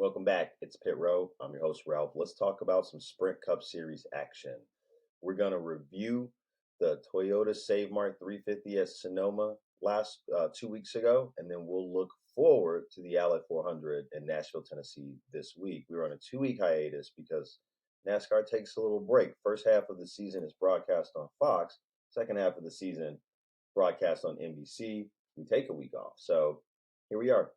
Welcome back. It's Pit Row. I'm your host, Ralph. Let's talk about some Sprint Cup Series action. We're going to review the Toyota Save Mart 350 at Sonoma last 2 weeks ago, and then we'll look forward to the Ally 400 in Nashville, Tennessee this week. We're on a 2 week hiatus because NASCAR takes a little break. First half of the season is broadcast on Fox. Second half of the season broadcast on NBC. We take a week off. So here we are,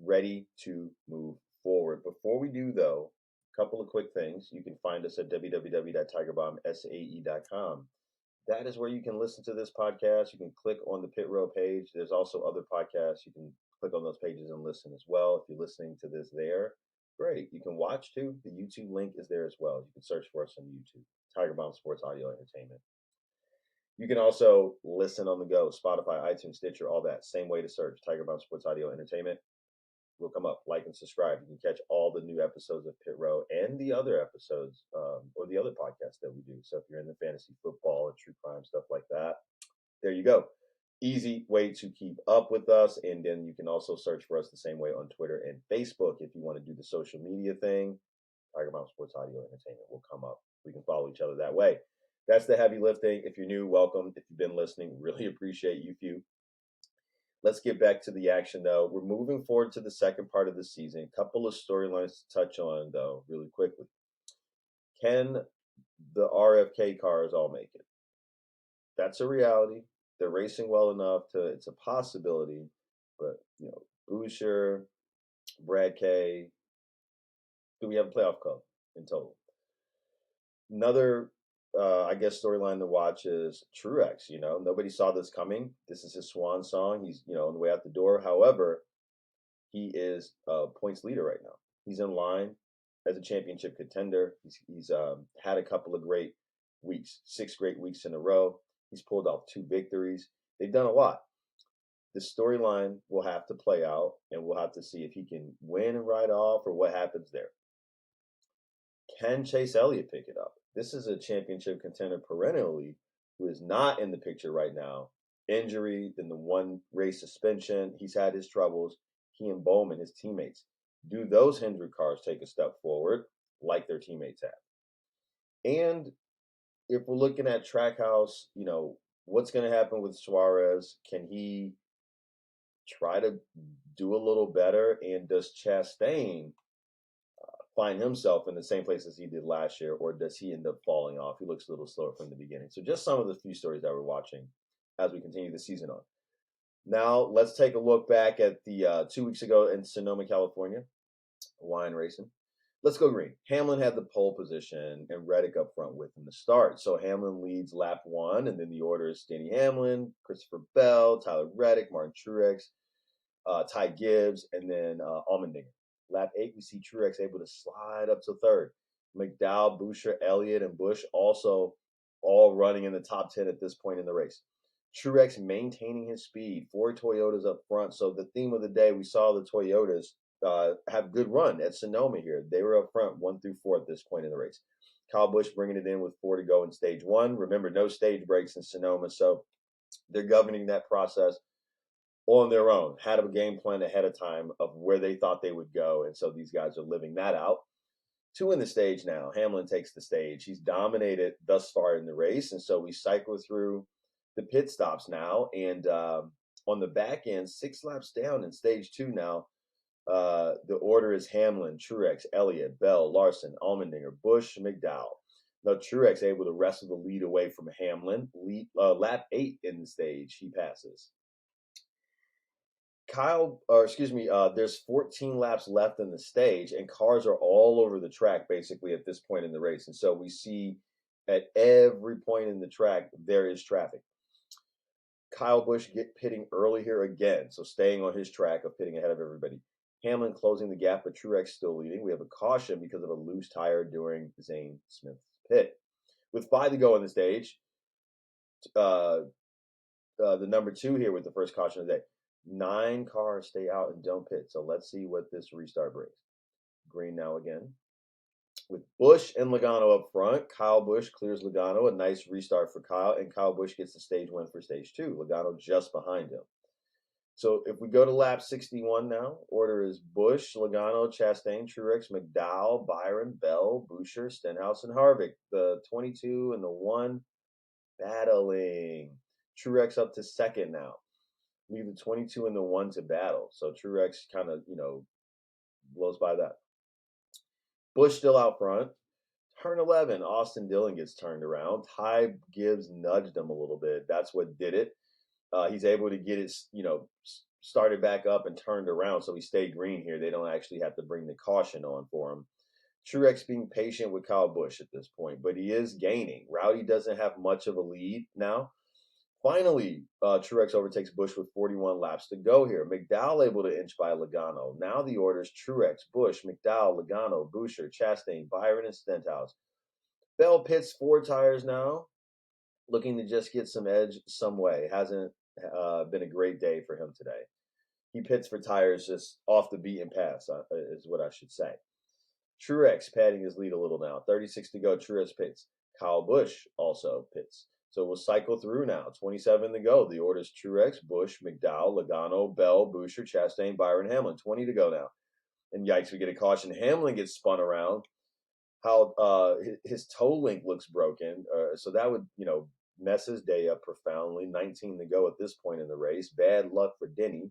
ready to move forward. Before we do, though, a couple of quick things. You can find us at www.tigerbombsae.com. That is where you can listen to this podcast. You can click on the Pit Row page. There's also other podcasts. You can click on those pages and listen as well. If you're listening to this there, great. You can watch too. The YouTube link is there as well. You can search for us on YouTube, Tiger Bomb Sports Audio Entertainment. You can also listen on the go, Spotify, iTunes, Stitcher, all that. Same way to search, Tiger Bomb Sports Audio Entertainment. Will come up. Like and subscribe. You can catch all the new episodes of Pit Row and the other episodes or the other podcasts that we do. So if you're into fantasy football and true crime stuff like that, there you go. Easy way to keep up with us. And then you can also search for us the same way on Twitter and Facebook if you want to do the social media thing. Tiger Bomb Sports Audio Entertainment will come up. We can follow each other that way. That's the heavy lifting. If you're new, welcome. If you've been listening, really appreciate you few. Let's get back to the action, though. We're moving forward to the second part of the season. A couple of storylines to touch on, though, really quickly. Can the RFK cars all make it? That's a reality. They're racing well enough it's a possibility. But, Boucher, Brad K, do we have a playoff club in total? Another storyline to watch is Truex. Nobody saw this coming. This is his swan song. He's, on the way out the door. However, he is a points leader right now. He's in line as a championship contender. He's had a couple of great weeks, 6 great weeks in a row. He's pulled off 2 victories. They've done a lot. The storyline will have to play out, and we'll have to see if he can win and ride off or what happens there. Can Chase Elliot pick it up? This is a championship contender perennially who is not in the picture right now. Injury, then the 1 race suspension. He's had his troubles. He and Bowman, his teammates. Do those Hendrick cars take a step forward like their teammates have? And if we're looking at Trackhouse, what's going to happen with Suarez? Can he try to do a little better? And does Chastain find himself in the same place as he did last year, or does he end up falling off? He looks a little slower from the beginning. So just some of the few stories that we're watching as we continue the season on. Now, let's take a look back at the 2 weeks ago in Sonoma, California, wine racing. Let's go green. Hamlin had the pole position and Reddick up front with him to start. So Hamlin leads lap 1, and then the order is Denny Hamlin, Christopher Bell, Tyler Reddick, Martin Truex, Ty Gibbs, and then Allmendinger. Lap 8, we see Truex able to slide up to 3rd. McDowell, Boucher, Elliott, and Busch also all running in the top 10 at this point in the race. Truex maintaining his speed, 4 Toyotas up front. So the theme of the day, we saw the Toyotas have good run at Sonoma here. They were up front 1 through 4 at this point in the race. Kyle Busch bringing it in with 4 to go in stage 1. Remember, no stage breaks in Sonoma, so they're governing that process on their own. Had a game plan ahead of time of where they thought they would go, and so these guys are living that out. 2 in the stage now. Hamlin takes the stage. He's dominated thus far in the race, and so we cycle through the pit stops now, and on the back end, 6 laps down in stage 2 now, the order is Hamlin, Truex, Elliott, Bell, Larson, Allmendinger, Busch, McDowell. Now Truex able to wrestle the lead away from Hamlin. Lap 8 in the stage, he passes. There's 14 laps left in the stage, and cars are all over the track basically at this point in the race. And so we see at every point in the track, there is traffic. Kyle Busch pitting early here again, so staying on his track of pitting ahead of everybody. Hamlin closing the gap, but Truex still leading. We have a caution because of a loose tire during Zane Smith's pit. With 5 to go on the stage, the number 2 here with the first caution of the day. 9 cars stay out and don't pit. So let's see what this restart brings. Green now again. With Busch and Logano up front, Kyle Busch clears Logano. A nice restart for Kyle, and Kyle Busch gets the stage win for stage 2. Logano just behind him. So if we go to lap 61 now, order is Bush, Logano, Chastain, Truex, McDowell, Byron, Bell, Boucher, Stenhouse, and Harvick. The 22 and the 1 battling. Truex up to second now. Leave the 22 and the 1 to battle. So Truex kind of, blows by that. Bush still out front. Turn 11, Austin Dillon gets turned around. Ty Gibbs nudged him a little bit. That's what did it. He's able to get it, started back up and turned around, so he stayed green here. They don't actually have to bring the caution on for him. Truex being patient with Kyle Busch at this point, but he is gaining. Rowdy doesn't have much of a lead now. Finally, Truex overtakes Busch with 41 laps to go here. McDowell able to inch by Logano. Now the orders Truex, Busch, McDowell, Logano, Boucher, Chastain, Byron, and Stenhouse. Bell pits 4 tires now, looking to just get some edge some way. Hasn't been a great day for him today. He pits for tires just off the beaten path, is what I should say. Truex padding his lead a little now. 36 to go. Truex pits. Kyle Busch also pits. So we'll cycle through now. 27 to go. The order's Truex, Busch, McDowell, Logano, Bell, Boucher, Chastain, Byron, Hamlin. 20 to go now. And yikes, we get a caution. Hamlin gets spun around. How his toe link looks broken. So that would, mess his day up profoundly. 19 to go at this point in the race. Bad luck for Denny.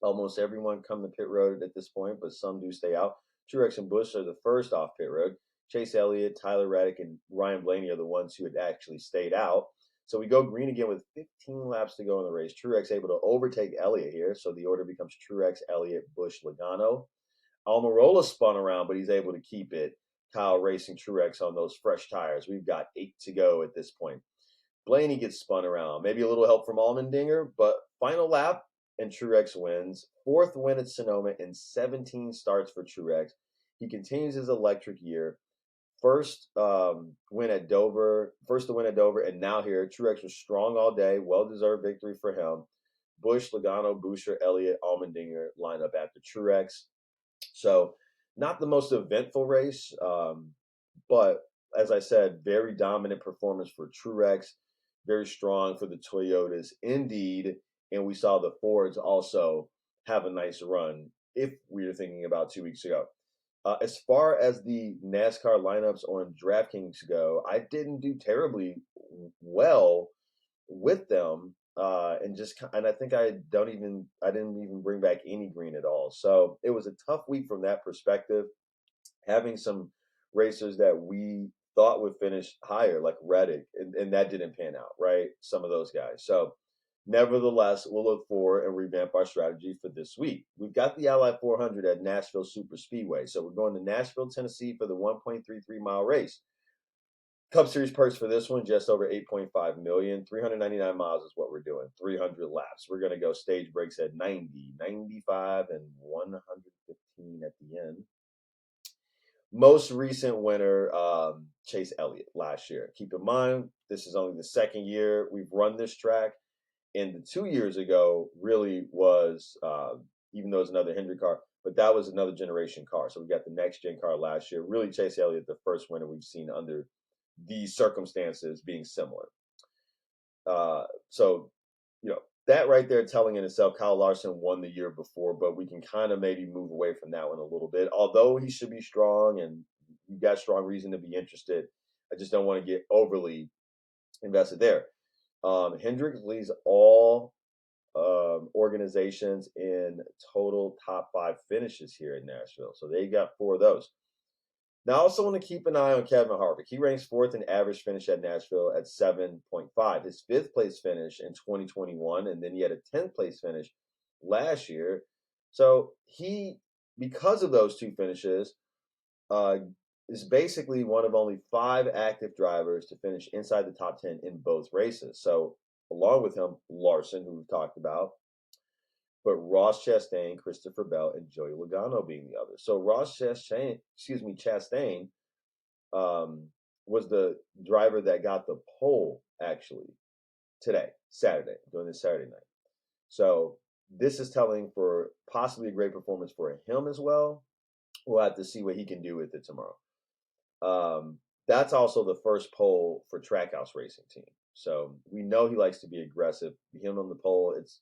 Almost everyone come to pit road at this point, but some do stay out. Truex and Busch are the first off pit road. Chase Elliott, Tyler Reddick, and Ryan Blaney are the ones who had actually stayed out. So we go green again with 15 laps to go in the race. Truex able to overtake Elliott here, so the order becomes Truex, Elliott, Busch, Logano. Almirola spun around, but he's able to keep it. Kyle racing Truex on those fresh tires. We've got 8 to go at this point. Blaney gets spun around. Maybe a little help from Allmendinger, but final lap, and Truex wins. 4th win at Sonoma and 17 starts for Truex. He continues his electric year. First win at Dover, and now here. Truex was strong all day. Well-deserved victory for him. Busch, Logano, Boucher, Elliott, Allmendinger line up after Truex. So not the most eventful race, but as I said, very dominant performance for Truex. Very strong for the Toyotas indeed. And we saw the Fords also have a nice run if we were thinking about 2 weeks ago. As far as the NASCAR lineups on DraftKings go, I didn't do terribly well with them, and I think I didn't even bring back any green at all. So it was a tough week from that perspective. Having some racers that we thought would finish higher, like Reddick, and that didn't pan out, right? Some of those guys. So nevertheless, we'll look forward and revamp our strategy for this week. We've got the Ally 400 at Nashville Super Speedway. So we're going to Nashville, Tennessee for the 1.33-mile race. Cup Series purse for this one, just over $8.5 million. 399 miles is what we're doing. 300 laps. We're going to go stage breaks at 90, 95, and 115 at the end. Most recent winner, Chase Elliot last year. Keep in mind, this is only the second year we've run this track. And the 2 years ago really was, even though it's another Hendrick car, but that was another generation car. So we got the next gen car last year. Really, Chase Elliott, the first winner we've seen under these circumstances being similar. So, that right there telling in itself, Kyle Larson won the year before, but we can kind of maybe move away from that one a little bit. Although he should be strong and you've got strong reason to be interested, I just don't want to get overly invested there. Hendrick leads all organizations in total top 5 finishes here in Nashville. So they got 4 of those. Now, I also want to keep an eye on Kevin Harvick. He ranks 4th in average finish at Nashville at 7.5. His 5th place finish in 2021, and then he had a 10th place finish last year. So he, because of those 2 finishes, is basically one of only 5 active drivers to finish inside the top 10 in both races. So along with him, Larson, who we've talked about, but Ross Chastain, Christopher Bell, and Joey Logano being the others. So Ross Chastain, was the driver that got the pole actually today, during this Saturday night. So this is telling for possibly a great performance for him as well. We'll have to see what he can do with it tomorrow. That's also the first pole for Trackhouse Racing Team. So we know he likes to be aggressive. Him on the pole, it's,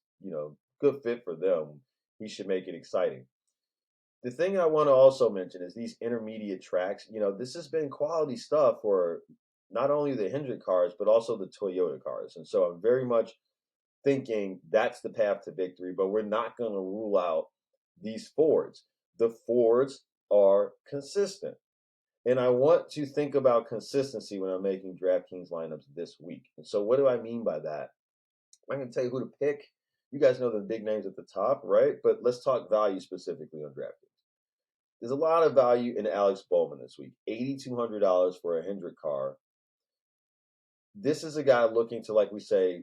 good fit for them. He should make it exciting. The thing I want to also mention is these intermediate tracks. This has been quality stuff for not only the Hendrick cars, but also the Toyota cars. And so I'm very much thinking that's the path to victory, but we're not going to rule out these Fords. The Fords are consistent. And I want to think about consistency when I'm making DraftKings lineups this week. And so, what do I mean by that? I'm going to tell you who to pick. You guys know the big names at the top, right? But let's talk value specifically on DraftKings. There's a lot of value in Alex Bowman this week. $8,200 for a Hendrick car. This is a guy looking to, like we say,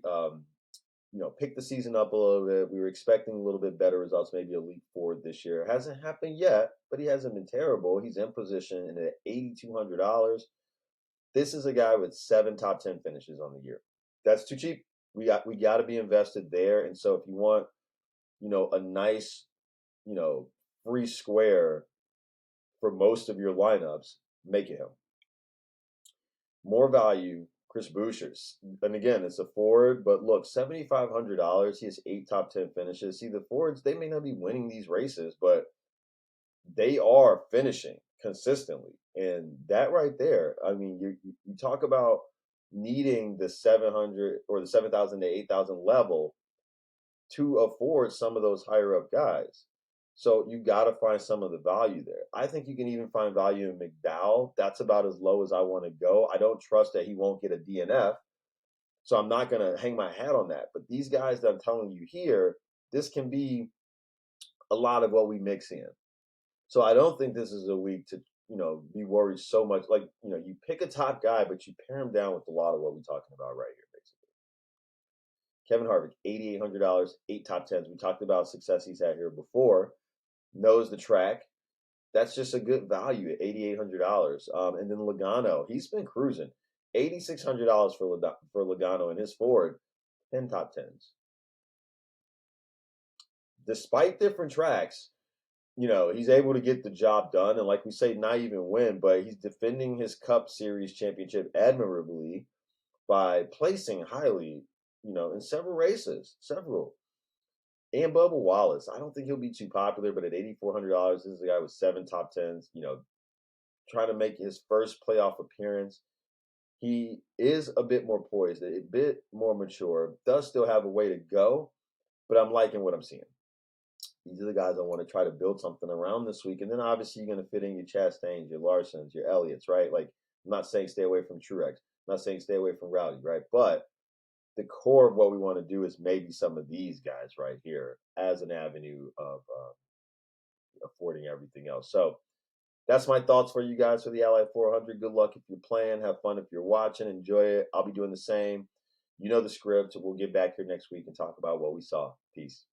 pick the season up a little bit. We were expecting a little bit better results, maybe a leap forward this year. It hasn't happened yet, but he hasn't been terrible. He's in position, and at $8,200, this is a guy with 7 top 10 finishes on the year. That's too cheap. We got to be invested there. And so if you want, a nice, free square for most of your lineups, make it him. More value, Chris Bouchers. And again, it's a Ford, but look, $7,500. He has 8 top 10 finishes. See, the Fords, they may not be winning these races, but they are finishing consistently. And that right there, I mean, you talk about needing the 700 or the 7,000 to 8,000 level to afford some of those higher up guys. So you got to find some of the value there. I think you can even find value in McDowell. That's about as low as I want to go. I don't trust that he won't get a DNF. So I'm not going to hang my hat on that. But these guys that I'm telling you here, this can be a lot of what we mix in. So I don't think this is a week to, be worried so much. Like, you pick a top guy, but you pair him down with a lot of what we're talking about right here, basically. Kevin Harvick, $8,800, 8 top 10s. We talked about success he's had here before. Knows the track. That's just a good value at $8,800. And then Logano, he's been cruising. $8,600 for Logano and his Ford, 10 top 10s. Despite different tracks, he's able to get the job done. And like we say, not even win, but he's defending his Cup Series championship admirably by placing highly, in several races, And Bubba Wallace, I don't think he'll be too popular, but at $8,400, this is a guy with 7 top 10s, trying to make his first playoff appearance. He is a bit more poised, a bit more mature, does still have a way to go, but I'm liking what I'm seeing. These are the guys I want to try to build something around this week. And then obviously you're going to fit in your Chastains, your Larsons, your Elliots, right? Like, I'm not saying stay away from Truex. I'm not saying stay away from Rowdy, right? But the core of what we want to do is maybe some of these guys right here as an avenue of affording everything else. So that's my thoughts for you guys for the Ally 400. Good luck if you're playing. Have fun if you're watching. Enjoy it. I'll be doing the same. You know the script. We'll get back here next week and talk about what we saw. Peace.